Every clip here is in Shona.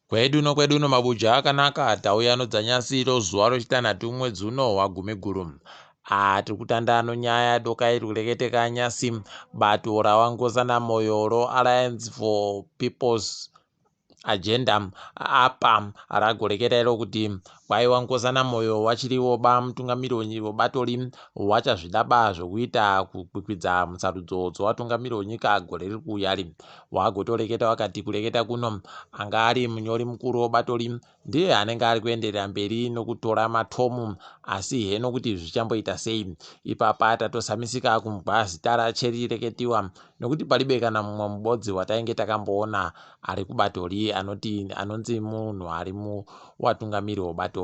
Kwedu uno mabuja akanaka tauya nodzanyasi zuva rochitanhatu mwedzi uno waGumiguru. Tiri kutanda nyaya doka iri kureketeka nyasi bato rawaNkosana Moyo roAlliance for People's Agenda apa ragoreketa iro kuti kwaiwa Nkosana Moyo wachiriwo mutungamiriri webatori wachazvidaba zvokuita kukwikwidza musarudzo dzowatungamiriri wenyika gore riri kuuyari. Wagotoreketa wakati kureketa kuno anga ari munyori mukuru webatori ndiye anenge ari kuenderera mberi nokutora matomu, asi heno kuti zvichamboita sei. Ipapa tatosamisika kumva zita rache rireketiwa nokuti palibe kana mumwe mubodzi watainge takamboona ari kubatori anonzi munhu ari muwatungamiriri webatori.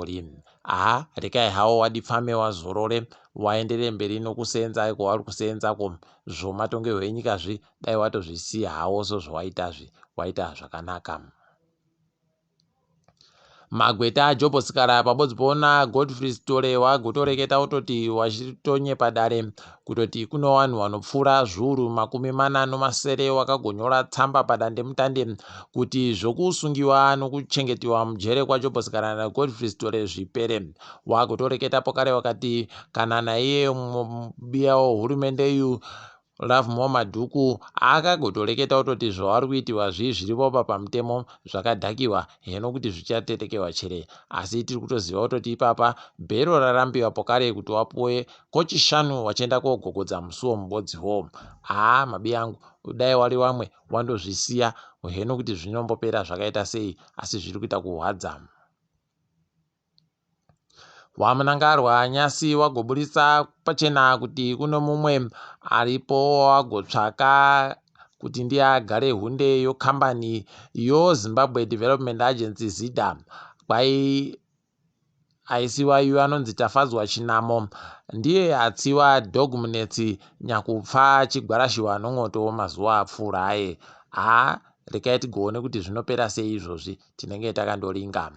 Rekai hawo wadipfame wazorore waenderere mberi nokusenza kwavari kusenzako zvomatongerwo enyikazvi dai watozvisiya hawo sezvowaitazvi waita zvakanaka. Magweta aJobosikara pabodzi pona Godfrey Store wagotoreketa utoti wachitonyepa dare kutoti kuno vanhu vanopfuura zviuru 40 wakagonyora tsamba padandemutande kuti zvokusungiwa nokuchengetiwa mujere kwaJobosikara naGodfrey Store zvipere. Wagotoreketa pokare wakati kana naiye mubiya wehurumende Love Mhanduwe akagotoreketa utoti zvavari kuitiwa zviripo pamutemo zvakadhakiwa heno kuti zvichatetekewa chere, asi tiri kutoziva utoti ipapa bhero rarambiwa pokare kuti wapuwe kochishanu wachienda kogogodza musuwo mubodziwo. Mabiya angu dai wari wamwe wandozvisiya heno kuti zvinombopera zvakaita sei, asi zviri kuita kuhwadza. Wamunangarwa nyasi wagoburitsa pachena kuti kuno mumwe aripo wagotsvaka kuti ndiye agare hunde yokambani Zimbabwe Development Agency ZIDA. Kwai aisiwa iyu anonzi Tafadzwa Chinamo ndiye atsiwa dhogumunetsi nyakupfa achigwarashiwa nomwoto mazuva apfuura aye. Rekai tigoone kuti zvinopera sei izvozvi, tinenge takandoringa.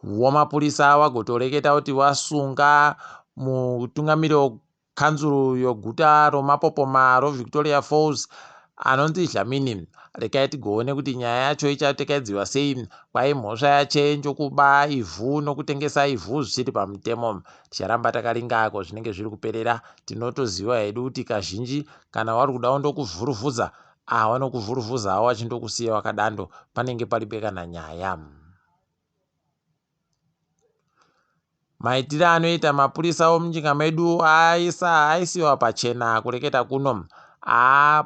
Wamapurisa wagotoreketa kuti wasunga mutungamiriri wekanzuru yeguta romapopoma roVictoria Falls anonzi Dlamini. Rekai tigoone kuti nyaya yacho ichatekedziwa sei. Kwai mhosva yache njokuba ivhu nokutengesa ivhu zvisiri pamutemo. Ticharamba takaringako zvinenge zviri kuperera. Tinotoziva hedu kuti kazhinji kana wari kuda kundokuvhuruvhudza wanokuvhuruvhudza hawo wachindokusiya wakadando, panenge palibe kana nyaya. Maitiro anoita mapurisa omunyika medu aisiwa pachena kureketa kuno.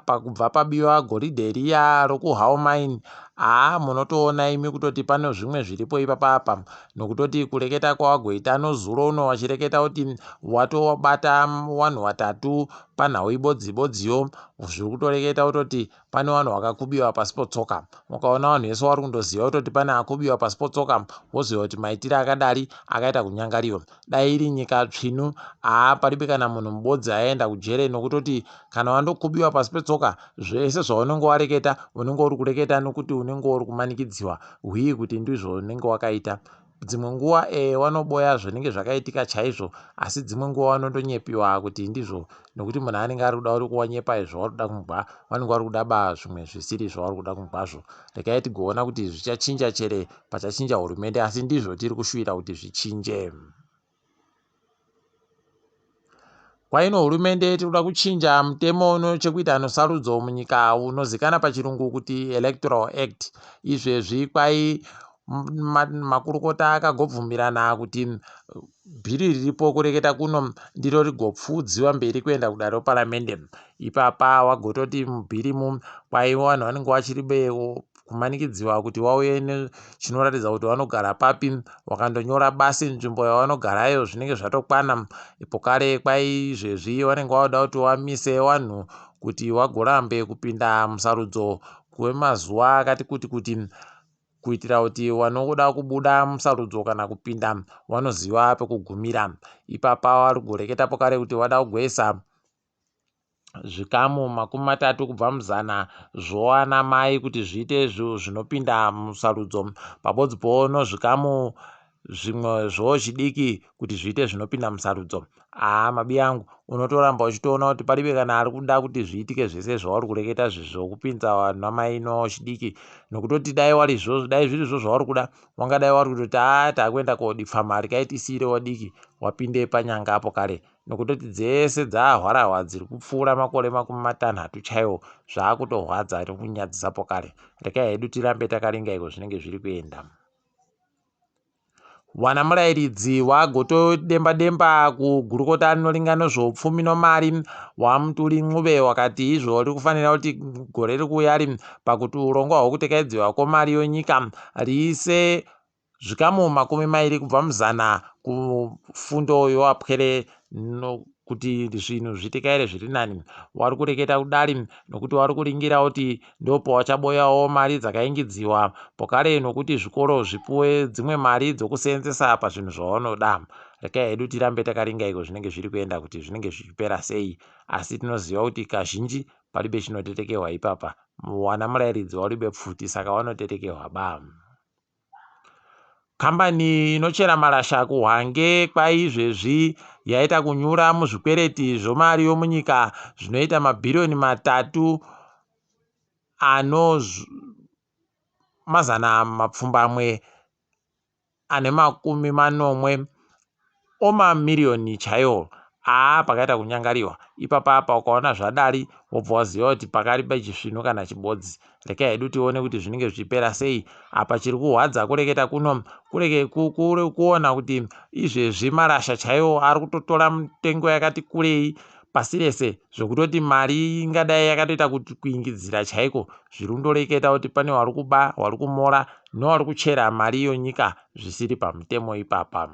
Pakubva pabiwa goridhe riya rokuHau Mine, munotoona imi kutoti pano zvimwe zviripo ipapa nokutoti kureketa kwawagoita nozuro uno wachireketa kuti watobata vanhu 3 panhau ibodzibodziyo, zviri kutoreketa kutoti pane vanhu vakakubiwa pasi potsoka. Mukaona vanhu vese vari kundoziva kutoti pane akubiwa pasi potsoka, woziva kuti maitiro akadari akaita kunyangariwa. Dai iri nyika tsvinu, paribe kana munhu mubodzi aenda kujere nokutoti kana wandokubiwa pasi petsoka zvese zvaunenge wareketa unenge uri kureketa nokuti unenge uri kumanikidziwa kuti ndizvo unenge wakaita. Dzimwe nguva wanoboya zvinenge zvakaitika chaizvo, asi dzimwe nguva wanondonyepiwa kuti ndizvo nokuti munhu anenge ari kuda kuwanyepa zvavari kuda kumubva, vanenge vari kudaba zvimwe zvisiri zvavari kuda kumubvazvo. Rekai tigoona kuti zvichachinja chere pachachinja hurumende, asi ndizvo tiri kushuvira kuti zvichinje. Kwaino hurumende tiri kuda kuchinja mutemo unochekuita nosarudzo munyika unozikanwa pachirungu kuti Electoral Act. Izvezvi kwai makurukota akagobvumirana kuti bhiri riripo kureketa kuno ndiro rigopfuudziwa mberi kuenda kudare reparamende. Ipapa wagototi mubhirimu kwai vanhu vanenge vachiribe kumanikidziwa kuti wauye nechinoratidza kuti vanogara papi, wakandonyora basi nzvimbo yavanogarayo zvinenge zvatokwana. Pokare kwai izvezvi vanenge vauda kuti wamise vanhu kuti wagorambe kupinda musarudzo kwemazuva akati kuti kuitira kuti vanoda kubuda musarudzo kana kupinda vanoziva pekugumira. Ipapa vari kureketa pokare kuti vada kugoisa zvikamu 30 kubva mu100 zvowana mai kuti zviite zvinopinda musarudzo. Pabodzipo zvikamu zvimwe zvidiki kuti zviite zvinopinda musarudzo. Mabi yangu unotoramba uchitoona kuti palibe kana ari kuda kuti zviitike zvese zvauri kureketa zvokupinza vanamai chidiki, nokutoti dai zviri zvo zvauri kuda wangadai wari kutoti takuenda kodipfa mari kaitisiirewo diki wapinde panyanga apo kare, nokutoti dzese dzahwarahwa dziri kupfuura makore 6 chaiwo zvakutorwadza ari kunyadzisapo kare. Rekai hedu tirambe takaringa iko zvinenge zviri kuenda. Wana murairidzi wagoto demba kugurukota rinoringa nezveupfumi nomari wamuturi Mhanduwe wakati izvo riri kufanira kuti gore riri kuuya pakuti urongwa hwekutekaidziwa kwemari yenyika riise zvikamu 20 kubva mu100 kufundo yoapwere kuti zvinhu zvitikaire zviri nani. Wari kureketa kudari nokuti wari kuringira kuti ndopo wachaboyawo mari dzakaingidziwa pokare nokuti zvikoro zvipuwe dzimwe mari dzokuseenzesa pazvinhu zvawanoda. Rekai hedu tirambe takaringa iko zvinenge zviri kuenda kuti zvinenge zvichipera sei, asi tinoziva kuti kazhinji palibe chinotetekewa ipapa. Wana murairidzi waribe pfuti saka wanotetekewa ba. Kambani inochera marasha kuHwange kwaizvezvi yaita kunyura muzvikwereti zvomari yomunyika zvinoita mabhirioni 3 ano 440 omamirioni chaiwo. Pakaita kunyangariwa ipapa ukaona zvadari wobva waziva kuti pakariba chisvino kana chibodzi. Rekai hedu tione kuti zvinenge zvichipera sei. Apa chiri kuhwadza kureketa kuno kurege kuona kuti izvezvi marasha chaiwo ari kutotora mitengo yakati kurei pasi rese zvokutoti mari ingadai yakatoita kuti kuingidzira chaiko zviri kundoreketa kuti pane wari kuba, wari kumora newari kuchera mari yonyika zvisiri pamutemo ipapa.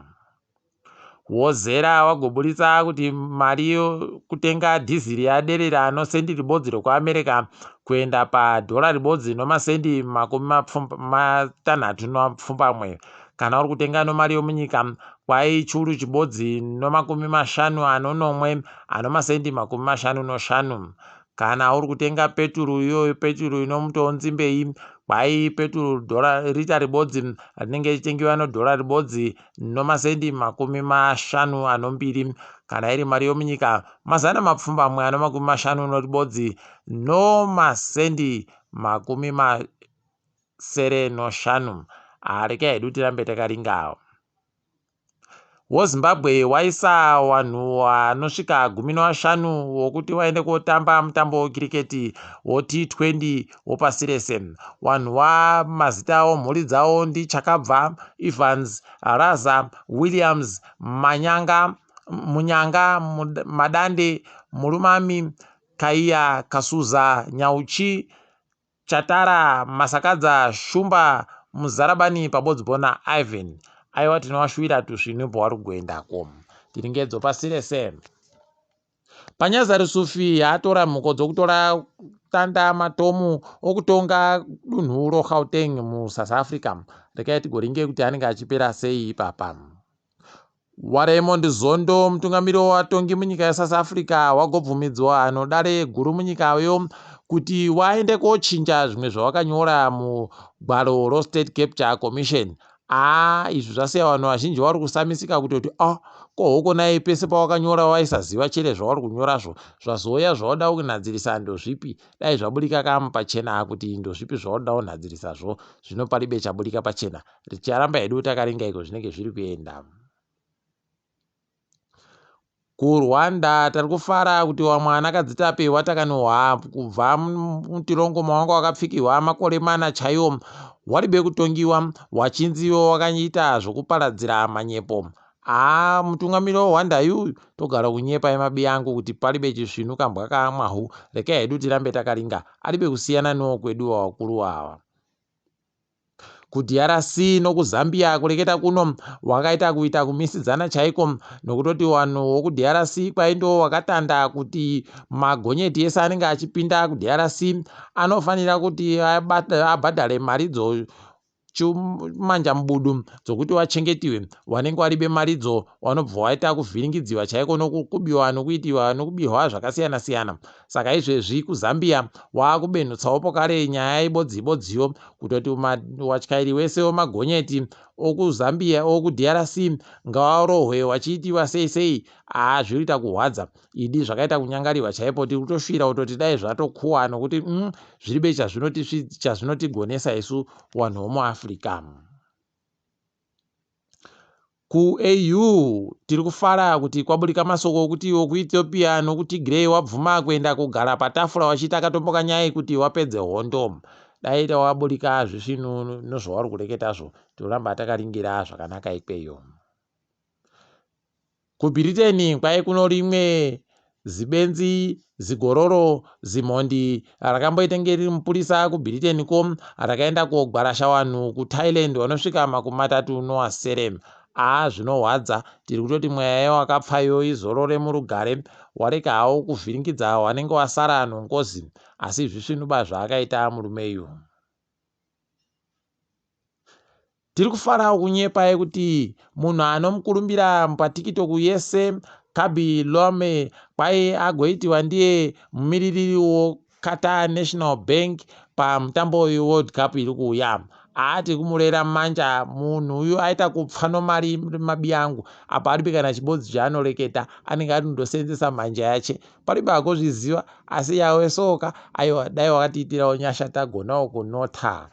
Wozera wagoburitsa kuti mari yokutenga dhiziri yaderera anosendi ribodzi rekuAmerica kuenda padhora ribodzi nomasendi 60 kana uri kutenga nomari yomunyika kwai churu chibodzi no50 anomasendi 55. Kana uri kutenga peturu iyoyo peturu inomutonzimbei kwai peturu rita ribodzi rinenge richitengiwa nodhora ribodzi nomasendi 52. Kana iri mari yomunyika 450 noribodzi nomasendi 75. Rekai hedu tirambe takaringa. WoZimbabwe waisa wanhu wanosvika 15 wokuti waende kotamba mutambo wekiriketi T20 wopasi rese. Wanhu mazita awo mhuri dzawo ndiChakabva, Evans, Raza, Williams, Munyanga, Madande, Murumami, Kaiya, Kasuza, Nhau, Chatara, Masakadza, Shumba, Muzarabani pabodzi bona Ivan. Aiwa tinowashuvira tusvinibvo wari kugoendako tiringedzo pasi rese. Panyaza Rusufi atora mhuko dzokutora tanda matomu okutonga dunhu roGauteng muSouth Africa. Rekai tigoringe kuti anenge achipera sei ipapa. Raymond Zondo mutungamiri watongi munyika yeSouth Africa wagobvumidzwa anodare guru munyikayo kuti waende kochinja zvimwe zvawakanyora mugwaro roState Capture Commission. Izvi zvasiya vanhu vazhinji vari kusamisika kutoti kohokonai pese pawakanyora waisaziva chere zvauri kunyorazvo zvazoya zvauda kunadzirisa ndozvipi. Dai zvabudika kamu pachena kuti ndozvipi zvauda kunadzirisazvo zvino palibe chabudika pachena. Richaramba hedu takaringa iko zvinenge zviri kuenda. KuRwanda tari kufara kuti wamwe anakadzitape watakanohwa kubva mutirongo mawanga wakapfikirwa makore 4 chaiwo waribe kutongiwa wachinziwo wakanyiita zvokuparadzira manyepo. Mutungamiri weRwanda yuyu togara kunyepa yemabi yangu kuti palibe chisvinu kambwa kamwahu. Rekai hedu tirambe takaringa aribe kusiyana newokwedu wakuru wawa. KuDRC nokuZambia kureketa kuno wakaita kuita kumisidzana chaiko nokutoti wanhu wokuDRC kwaindo wakatanda kuti magonyeti ese anenge achipinda kuDRC anofanira kuti abhadhare maridzo chumanja mubudu dzokuti wachengetiwe. Wanenge waribe maridzo wanobva waita kuvhiringidziwa chaiko nokukubiwa nokuitiwa nokubihwa zvakasiyana siyana. Saka izvezvi kuZambia wakubenhutsawo pokare nyaya ibodzibodziyo kutoti watyairi wese wemagonyeti okuzambia okudrc ngawarohwe wachiitiwa sei zvinoita kuhwadza idi zvakaita kunyangariwa chaipo tiri kutosvira kutoti dai zvatokuwa nokuti zviribe chazvinotigonesa isu vanhu vomuAfrica. kuAU tiri kufara kuti kwaburika masoko okuti kuEthiopia nokuTigray wabvuma kuenda kugara patafura wachiita akatomboka nyaya kuti wapedze hondo. Dai waburika zvisvinu nozvauri kureketazvo toramba takaringira zvakanaka ikweyo. kuBritain kwai kuno rimwe zibenzi zigororo zimhondi rakamboita ngeri mupurisa kuBritain ko rakaenda kogwarasha vanhu kuThailand vanosvika 37 zvinohwadza. Tiri kutoti mweya wakapfayo izorore murugare wareka hawo kuvhiringidza wanenge wasara nhongozi asi zvisvinuba zvaakaita murumeyu. Tiri kufara kunyepa kuti munhu anomukurumbira paTiktok yese Kabi Lome kwai agoitiwa ndiye mumiririri woKatar National Bank pamutambo weWorld Cup iri kuuya. Tiri kumurera manja munhu uyu aita kupfa nomari mabiyangu apa aribe kana chibodzi chaanoreketa anenge ari kundosenzesa manja yache paribe akozviziva asi yawe soka aiwa dai wakatiitirawo nyasha tagonawo kunota.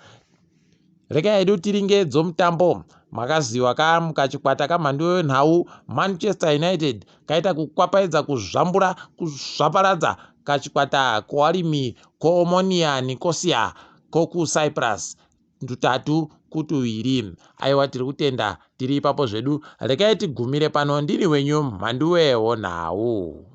Regai edu tiringe dzomutambo makaziwa mukachikwata kaMhanduwe WeNhau Manchester United kaita kukwapaidza kuzvambura kuzvaparadza kachikwata koarimi koOmonia Nicosia kokuCyprus 3-2. Aiwa tiri kutenda tiri ipapo zvedu. Regai tigumire pano ndiri wenyu Mhanduwe WeNhau.